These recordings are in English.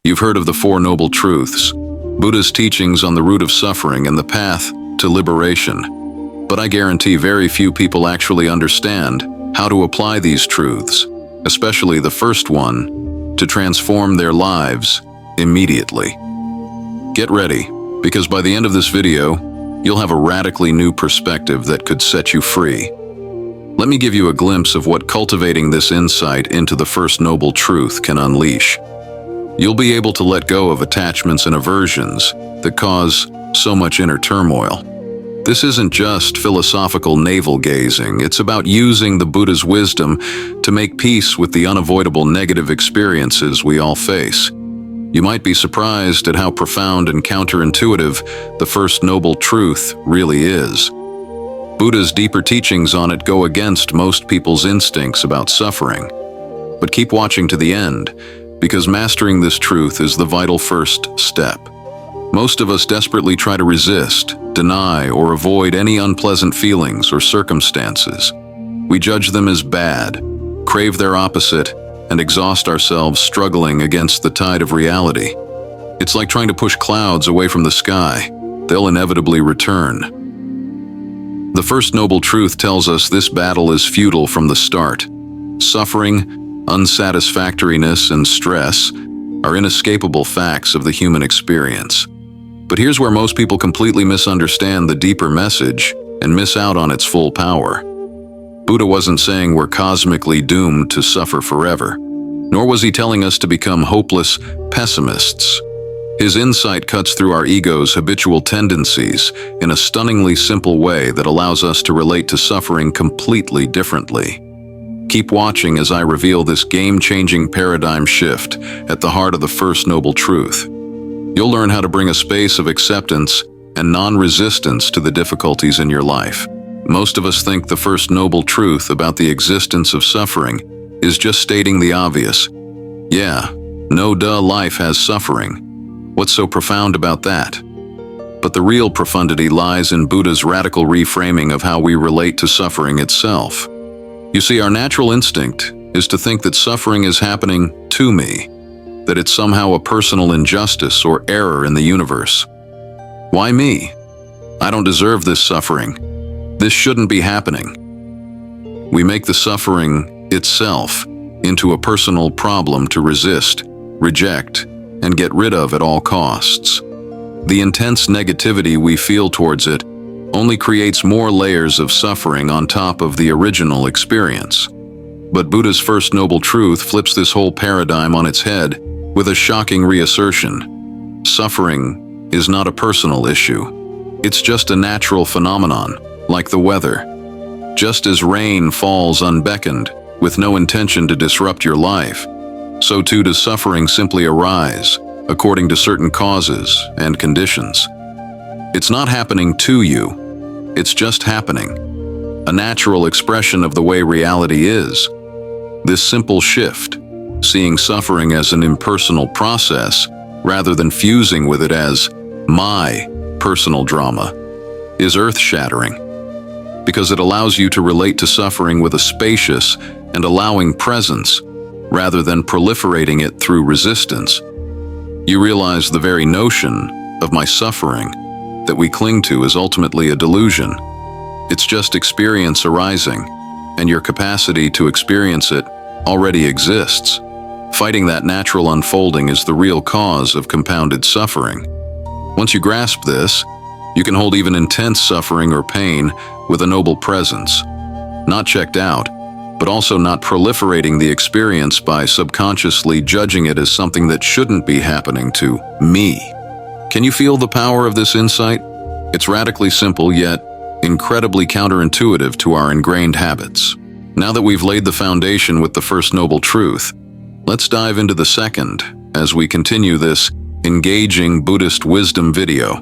You've heard of the Four Noble Truths, Buddha's teachings on the root of suffering and the path to liberation. But I guarantee very few people actually understand how to apply these truths, especially the first one, to transform their lives immediately. Get ready, because by the end of this video, you'll have a radically new perspective that could set you free. Let me give you a glimpse of what cultivating this insight into the First Noble Truth can unleash. You'll be able to let go of attachments and aversions that cause so much inner turmoil. This isn't just philosophical navel-gazing, it's about using the Buddha's wisdom to make peace with the unavoidable negative experiences we all face. You might be surprised at how profound and counterintuitive the First Noble Truth really is. Buddha's deeper teachings on it go against most people's instincts about suffering. But keep watching to the end, because mastering this truth is the vital first step. Most of us desperately try to resist, deny, or avoid any unpleasant feelings or circumstances. We judge them as bad, crave their opposite, and exhaust ourselves struggling against the tide of reality. It's like trying to push clouds away from the sky. They'll inevitably return. The First Noble Truth tells us this battle is futile from the start. Suffering, unsatisfactoriness, and stress are inescapable facts of the human experience. But here's where most people completely misunderstand the deeper message and miss out on its full power. Buddha wasn't saying we're cosmically doomed to suffer forever, nor was he telling us to become hopeless pessimists. His insight cuts through our ego's habitual tendencies in a stunningly simple way that allows us to relate to suffering completely differently. Keep watching as I reveal this game-changing paradigm shift at the heart of the First Noble Truth. You'll learn how to bring a space of acceptance and non-resistance to the difficulties in your life. Most of us think the First Noble Truth about the existence of suffering is just stating the obvious. Yeah, no duh, life has suffering. What's so profound about that? But the real profundity lies in Buddha's radical reframing of how we relate to suffering itself. You see, our natural instinct is to think that suffering is happening to me, that it's somehow a personal injustice or error in the universe. Why me? I don't deserve this suffering. This shouldn't be happening. We make the suffering itself into a personal problem to resist, reject, and get rid of at all costs. The intense negativity we feel towards it only creates more layers of suffering on top of the original experience. But Buddha's First Noble Truth flips this whole paradigm on its head with a shocking reassertion. Suffering is not a personal issue. It's just a natural phenomenon, like the weather. Just as rain falls unbeckoned, with no intention to disrupt your life, so too does suffering simply arise, according to certain causes and conditions. It's not happening to you. It's just happening, a natural expression of the way reality is. This simple shift, seeing suffering as an impersonal process rather than fusing with it as my personal drama, is earth-shattering, because it allows you to relate to suffering with a spacious and allowing presence rather than proliferating it through resistance. You realize the very notion of my suffering that we cling to is ultimately a delusion. It's just experience arising, and your capacity to experience it already exists. Fighting that natural unfolding is the real cause of compounded suffering. Once you grasp this, you can hold even intense suffering or pain with a noble presence, not checked out, but also not proliferating the experience by subconsciously judging it as something that shouldn't be happening to me. Can you feel the power of this insight? It's radically simple, yet incredibly counterintuitive to our ingrained habits. Now that we've laid the foundation with the First Noble Truth, let's dive into the second as we continue this engaging Buddhist wisdom video.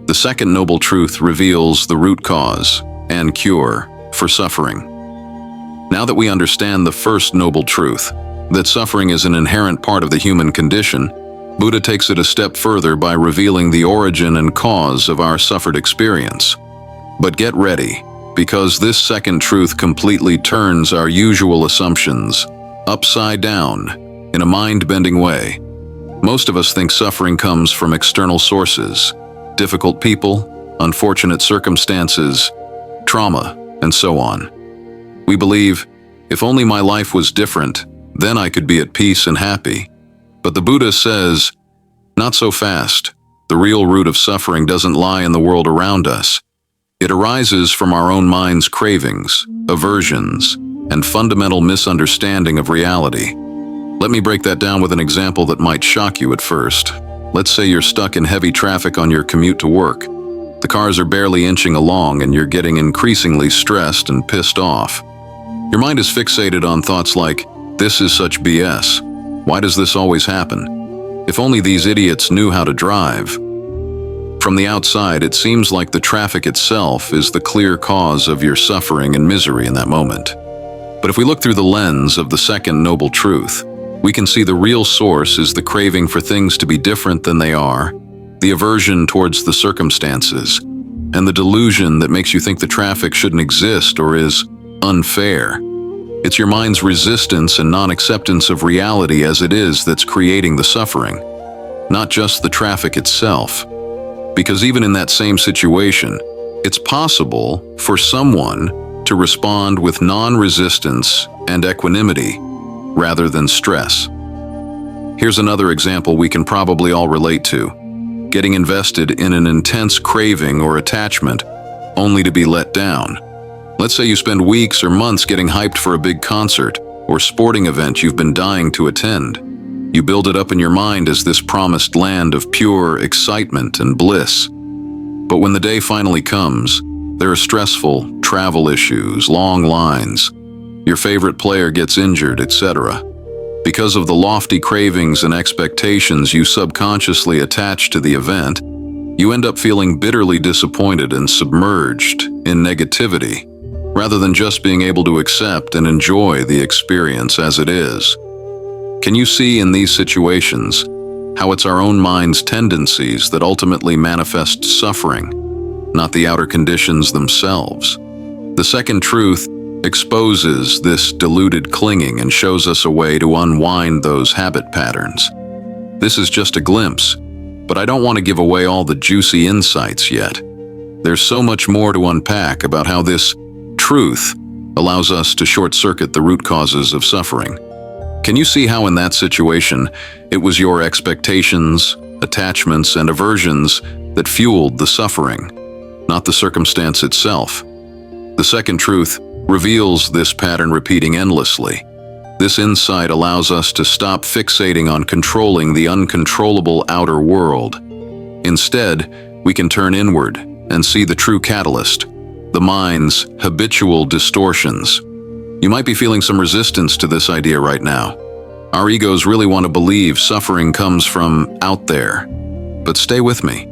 The Second Noble Truth reveals the root cause and cure for suffering. Now that we understand the First Noble Truth, that suffering is an inherent part of the human condition, Buddha takes it a step further by revealing the origin and cause of our suffered experience. But get ready, because this second truth completely turns our usual assumptions upside down in a mind-bending way. Most of us think suffering comes from external sources, difficult people, unfortunate circumstances, trauma, and so on. We believe, if only my life was different, then I could be at peace and happy. But the Buddha says, not so fast. The real root of suffering doesn't lie in the world around us. It arises from our own mind's cravings, aversions, and fundamental misunderstanding of reality. Let me break that down with an example that might shock you at first. Let's say you're stuck in heavy traffic on your commute to work. The cars are barely inching along and you're getting increasingly stressed and pissed off. Your mind is fixated on thoughts like, this is such BS. Why does this always happen? If only these idiots knew how to drive. From the outside, it seems like the traffic itself is the clear cause of your suffering and misery in that moment. But if we look through the lens of the second noble truth, we can see the real source is the craving for things to be different than they are, the aversion towards the circumstances, and the delusion that makes you think the traffic shouldn't exist or is unfair. It's your mind's resistance and non-acceptance of reality as it is that's creating the suffering, not just the traffic itself. Because even in that same situation, it's possible for someone to respond with non-resistance and equanimity rather than stress. Here's another example we can probably all relate to: getting invested in an intense craving or attachment only to be let down. Let's say you spend weeks or months getting hyped for a big concert or sporting event you've been dying to attend. You build it up in your mind as this promised land of pure excitement and bliss. But when the day finally comes, there are stressful travel issues, long lines, your favorite player gets injured, etc. Because of the lofty cravings and expectations you subconsciously attach to the event, you end up feeling bitterly disappointed and submerged in negativity, rather than just being able to accept and enjoy the experience as it is. Can you see in these situations how it's our own mind's tendencies that ultimately manifest suffering, not the outer conditions themselves? The second truth exposes this deluded clinging and shows us a way to unwind those habit patterns. This is just a glimpse, but I don't want to give away all the juicy insights yet. There's so much more to unpack about how this truth allows us to short-circuit the root causes of suffering. Can you see how in that situation, it was your expectations, attachments, and aversions that fueled the suffering, not the circumstance itself? The second truth reveals this pattern repeating endlessly. This insight allows us to stop fixating on controlling the uncontrollable outer world. Instead, we can turn inward and see the true catalyst, the mind's habitual distortions. You might be feeling some resistance to this idea right now. Our egos really want to believe suffering comes from out there. But stay with me.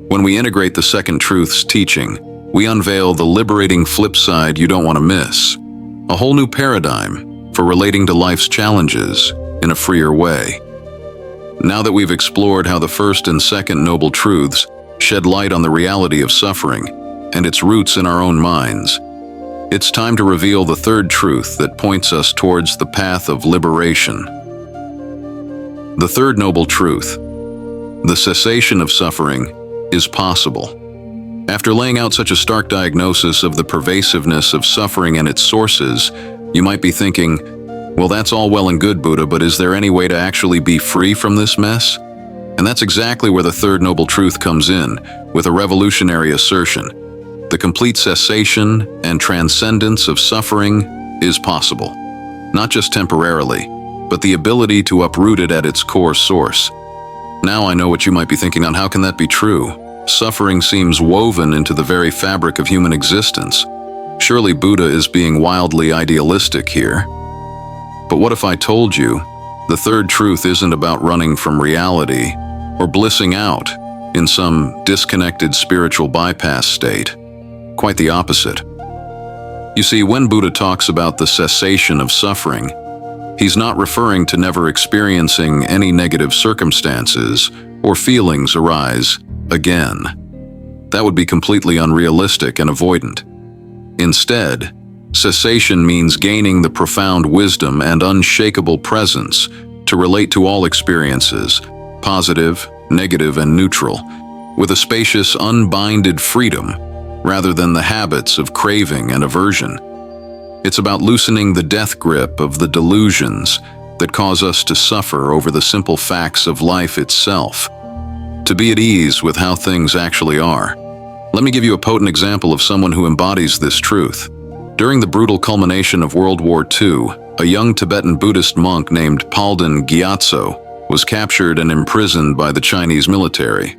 When we integrate the second truth's teaching, we unveil the liberating flip side you don't want to miss. A whole new paradigm for relating to life's challenges in a freer way. Now that we've explored how the first and second noble truths shed light on the reality of suffering and its roots in our own minds, it's time to reveal the third truth that points us towards the path of liberation. The third noble truth: the cessation of suffering is possible. After laying out such a stark diagnosis of the pervasiveness of suffering and its sources, you might be thinking, well, that's all well and good, Buddha, but is there any way to actually be free from this mess? And that's exactly where the third noble truth comes in, with a revolutionary assertion. The complete cessation and transcendence of suffering is possible. Not just temporarily, but the ability to uproot it at its core source. Now I know what you might be thinking on: how can that be true? Suffering seems woven into the very fabric of human existence. Surely Buddha is being wildly idealistic here. But what if I told you the third truth isn't about running from reality or blissing out in some disconnected spiritual bypass state? Quite the opposite. You see, when Buddha talks about the cessation of suffering, he's not referring to never experiencing any negative circumstances or feelings arise again. That would be completely unrealistic and avoidant. Instead, cessation means gaining the profound wisdom and unshakable presence to relate to all experiences, positive, negative, and neutral, with a spacious, unbinded freedom rather than the habits of craving and aversion. It's about loosening the death grip of the delusions that cause us to suffer over the simple facts of life itself, to be at ease with how things actually are. Let me give you a potent example of someone who embodies this truth. During the brutal culmination of World War II, a young Tibetan Buddhist monk named Palden Gyatso was captured and imprisoned by the Chinese military.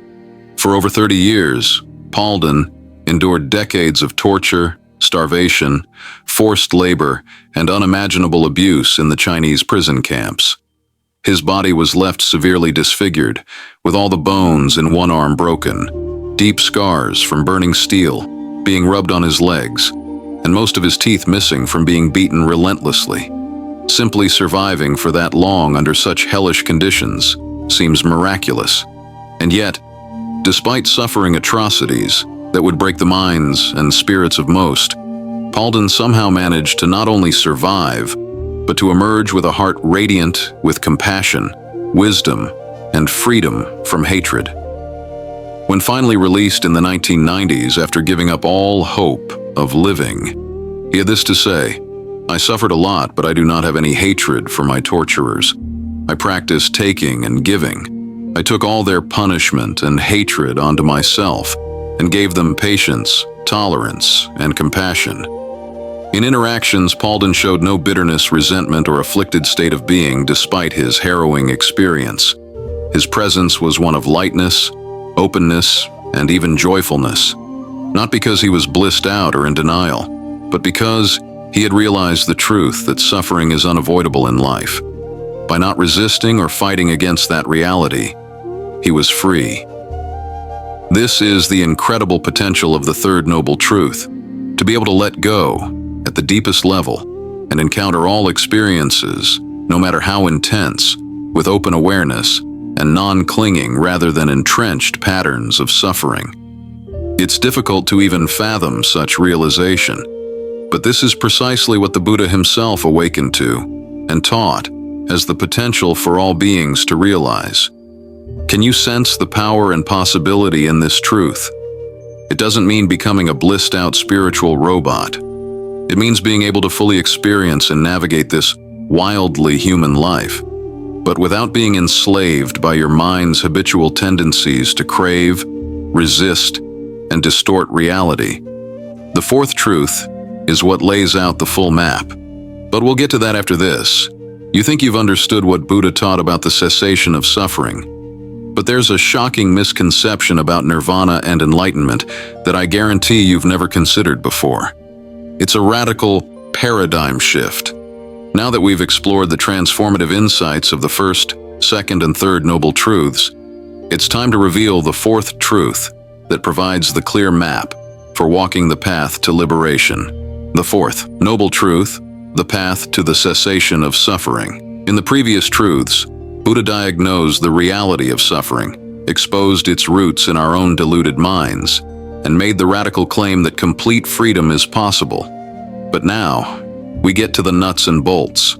For over 30 years, Palden endured decades of torture, starvation, forced labor, and unimaginable abuse in the Chinese prison camps. His body was left severely disfigured, with all the bones in one arm broken, deep scars from burning steel being rubbed on his legs, and most of his teeth missing from being beaten relentlessly. Simply surviving for that long under such hellish conditions seems miraculous. And yet, despite suffering atrocities that would break the minds and spirits of most, Palden somehow managed to not only survive, but to emerge with a heart radiant with compassion, wisdom, and freedom from hatred. When finally released in the 1990s after giving up all hope of living, he had this to say: "I suffered a lot, but I do not have any hatred for my torturers. I practiced taking and giving. I took all their punishment and hatred onto myself and gave them patience, tolerance, and compassion." In interactions, Palden showed no bitterness, resentment, or afflicted state of being despite his harrowing experience. His presence was one of lightness, openness, and even joyfulness. Not because he was blissed out or in denial, but because he had realized the truth that suffering is unavoidable in life. By not resisting or fighting against that reality, he was free. This is the incredible potential of the third noble truth: to be able to let go at the deepest level and encounter all experiences, no matter how intense, with open awareness and non-clinging rather than entrenched patterns of suffering. It's difficult to even fathom such realization, but this is precisely what the Buddha himself awakened to and taught as the potential for all beings to realize. Can you sense the power and possibility in this truth? It doesn't mean becoming a blissed-out spiritual robot. It means being able to fully experience and navigate this wildly human life, but without being enslaved by your mind's habitual tendencies to crave, resist, and distort reality. The fourth truth is what lays out the full map, but we'll get to that after this. You think you've understood what Buddha taught about the cessation of suffering, but there's a shocking misconception about nirvana and enlightenment that I guarantee you've never considered before. It's a radical paradigm shift. Now that we've explored the transformative insights of the first, second, and third noble truths, it's time to reveal the fourth truth that provides the clear map for walking the path to liberation. The fourth noble truth, the path to the cessation of suffering. In the previous truths, Buddha diagnosed the reality of suffering, exposed its roots in our own deluded minds, and made the radical claim that complete freedom is possible. But now, we get to the nuts and bolts.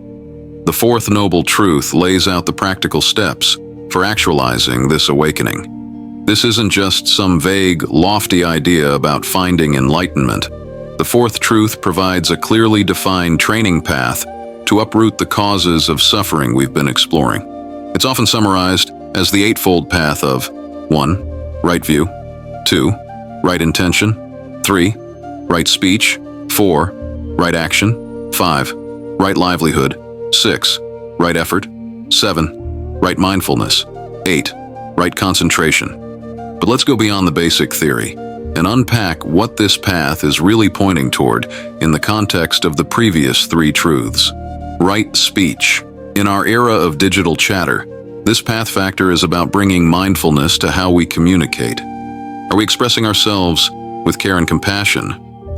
The fourth noble truth lays out the practical steps for actualizing this awakening. This isn't just some vague, lofty idea about finding enlightenment. The fourth truth provides a clearly defined training path to uproot the causes of suffering we've been exploring. It's often summarized as the eightfold path of 1. Right view, 2. Right intention, 3. Right speech, 4. Right action, 5. Right livelihood, 6. Right effort, 7. Right mindfulness, 8. Right concentration. But let's go beyond the basic theory and unpack what this path is really pointing toward in the context of the previous three truths. Right speech. In our era of digital chatter, this path factor is about bringing mindfulness to how we communicate. Are we expressing ourselves with care and compassion,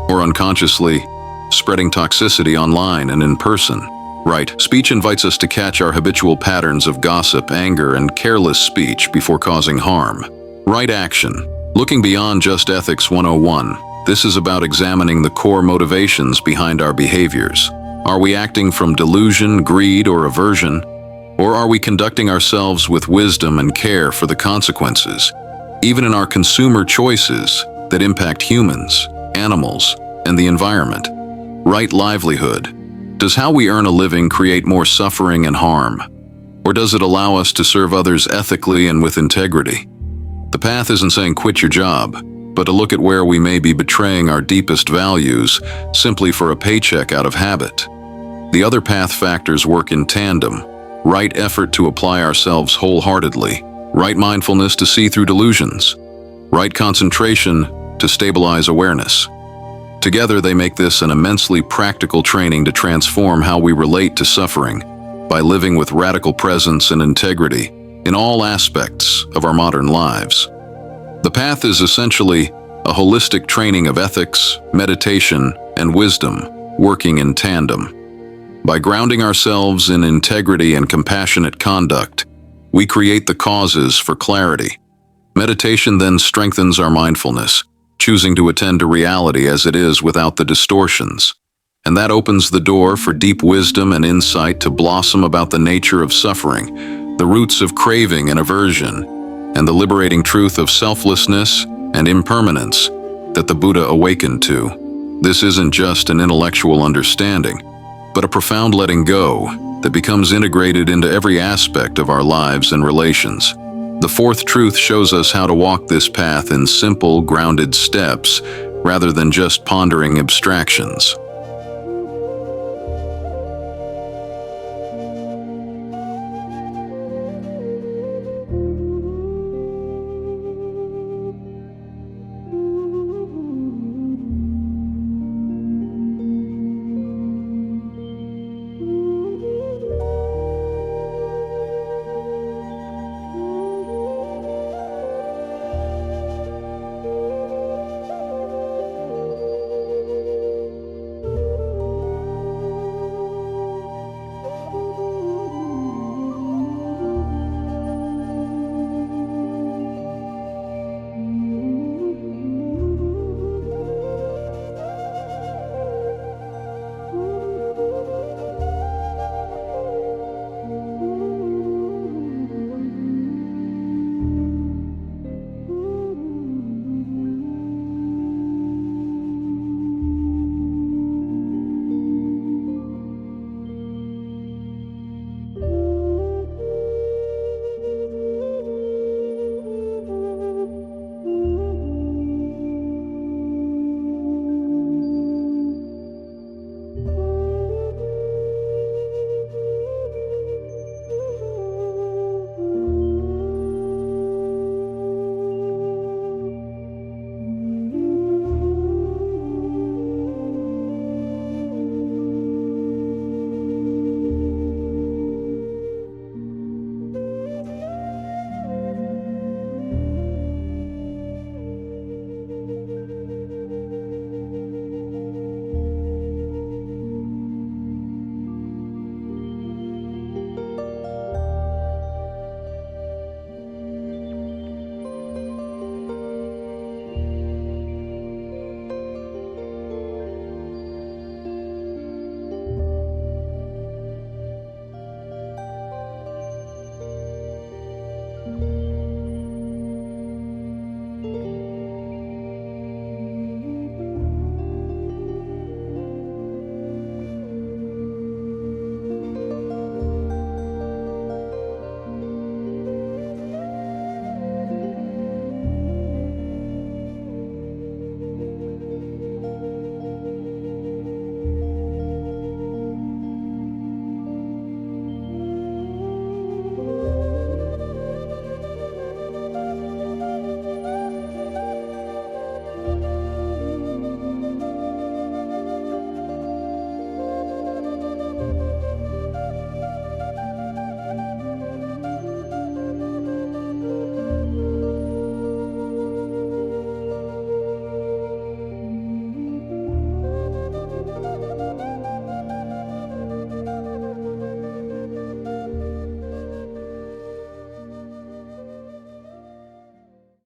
or unconsciously spreading toxicity online and in person? Right speech invites us to catch our habitual patterns of gossip, anger, and careless speech before causing harm. Right action. Looking beyond just Ethics 101, this is about examining the core motivations behind our behaviors. Are we acting from delusion, greed, or aversion? Or are we conducting ourselves with wisdom and care for the consequences, even in our consumer choices that impact humans, animals, and the environment? Right livelihood. Does how we earn a living create more suffering and harm? Or does it allow us to serve others ethically and with integrity? The path isn't saying quit your job, but to look at where we may be betraying our deepest values simply for a paycheck out of habit. The other path factors work in tandem. Right effort to apply ourselves wholeheartedly, right mindfulness to see through delusions, right concentration to stabilize awareness. Together they make this an immensely practical training to transform how we relate to suffering by living with radical presence and integrity in all aspects of our modern lives. The path is essentially a holistic training of ethics, meditation, and wisdom working in tandem. By grounding ourselves in integrity and compassionate conduct, we create the causes for clarity. Meditation then strengthens our mindfulness, choosing to attend to reality as it is without the distortions. And that opens the door for deep wisdom and insight to blossom about the nature of suffering, the roots of craving and aversion, and the liberating truth of selflessness and impermanence that the Buddha awakened to. This isn't just an intellectual understanding, but a profound letting go that becomes integrated into every aspect of our lives and relations. The fourth truth shows us how to walk this path in simple, grounded steps rather than just pondering abstractions.